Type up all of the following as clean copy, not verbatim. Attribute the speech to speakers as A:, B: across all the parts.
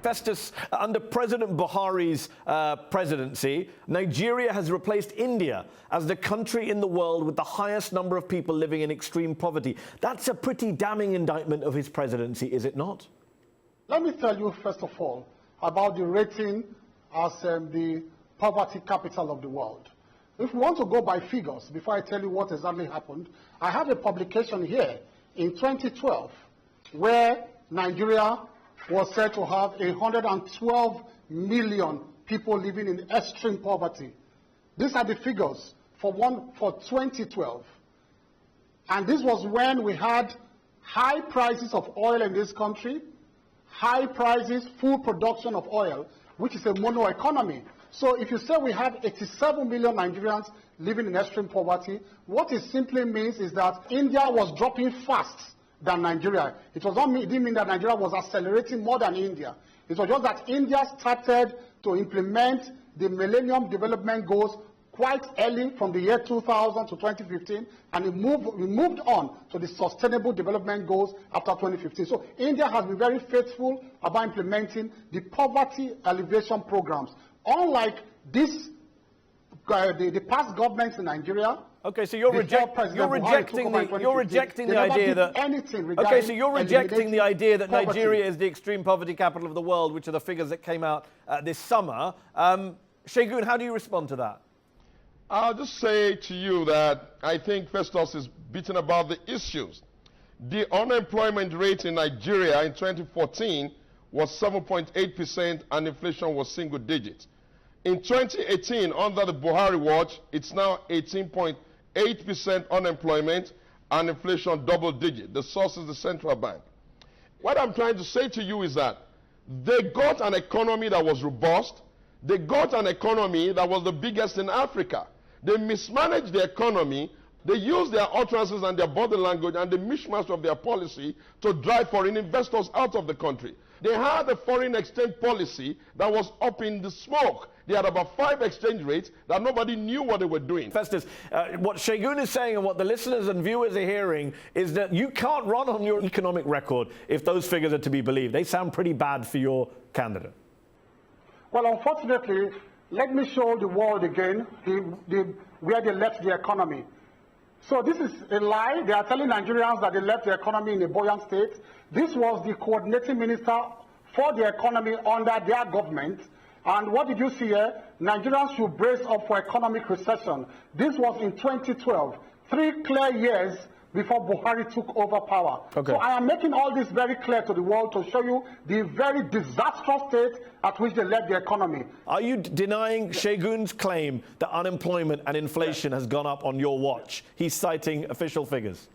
A: Festus, under President Buhari's presidency, Nigeria has replaced India as the country in the world with the highest number of people living in extreme poverty. That's a pretty damning indictment of his presidency, is it not?
B: Let me tell you, first of all, about the rating as the poverty capital of the world. If we want to go by figures, before I tell you what exactly happened, I have a publication here in 2012 where Nigeria was said to have 112 million people living in extreme poverty. These are the figures for 2012. And this was when we had high prices of oil in this country, high prices, full production of oil, which is a mono economy. So if you say we have 87 million Nigerians living in extreme poverty, what it simply means is that India was dropping fast than Nigeria. It didn't mean that Nigeria was accelerating more than India. It was just that India started to implement the Millennium Development Goals quite early, from the year 2000 to 2015, and we moved on to the Sustainable Development Goals after 2015. So India has been very faithful about implementing the poverty alleviation programs. Unlike this, the past governments in Nigeria.
A: Okay, so you're rejecting the idea that Nigeria is the extreme poverty capital of the world, which are the figures that came out this summer. Segun, how do you respond to that?
C: I'll just say to you that I think Festus is beaten about the issues. The unemployment rate in Nigeria in 2014 was 7.8% and inflation was single digit. In 2018, under the Buhari watch, it's now 18.8% unemployment and inflation double digit. The source is the central bank. What I'm trying to say to you is that they got an economy that was robust. They got an economy that was the biggest in Africa. They mismanaged the economy. They used their utterances and their body language and the mishmash of their policy to drive foreign investors out of the country. They had a foreign exchange policy that was up in the smoke. They had about 5 exchange rates that nobody knew what they were doing.
A: Festus, what Segun is saying and what the listeners and viewers are hearing is that you can't run on your economic record if those figures are to be believed. They sound pretty bad for your candidate.
B: Well, unfortunately, let me show the world again where they left the economy. So this is a lie. They are telling Nigerians that they left the economy in a buoyant state. This was the coordinating minister for the economy under their government. And what did you see here? Nigerians should brace up for economic recession. This was in 2012, 3 clear years before Buhari took over power. Okay. So I am making all this very clear to the world to show you the very disastrous state at which they led the economy.
A: Are you denying Segun's claim that unemployment and inflation has gone up on your watch? He's citing official figures.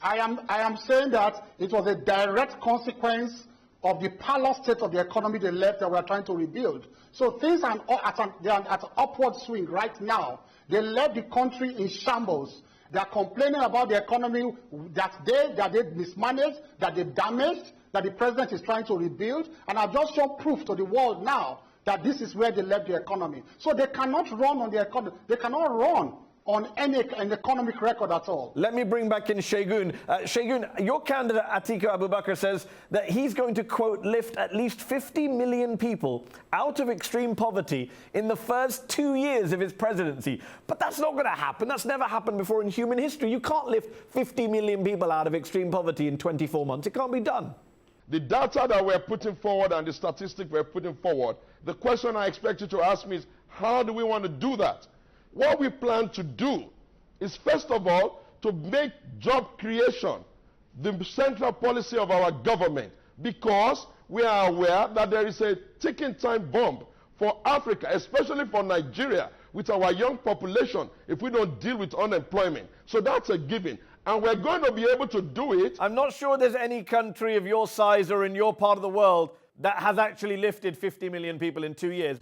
B: I am saying that it was a direct consequence of the parlor state of the economy they left that we are trying to rebuild. So things are at an upward swing right now. They left the country in shambles. They are complaining about the economy that they mismanaged, that they damaged, that the president is trying to rebuild. And I've just shown proof to the world now that this is where they left the economy. So they cannot run on the economy. They cannot run on an economic record at all.
A: Let me bring back in Segun. Segun, your candidate Atiku Abubakar says that he's going to, quote, lift at least 50 million people out of extreme poverty in the first 2 years of his presidency. But that's not going to happen. That's never happened before in human history. You can't lift 50 million people out of extreme poverty in 24 months. It can't be done.
C: The data that we're putting forward and the statistics we're putting forward, the question I expect you to ask me is, how do we want to do that? What we plan to do is, first of all, to make job creation the central policy of our government, because we are aware that there is a ticking time bomb for Africa, especially for Nigeria, with our young population, if we don't deal with unemployment. So that's a given. And we're going to be able to do it.
A: I'm not sure there's any country of your size or in your part of the world that has actually lifted 50 million people in 2 years.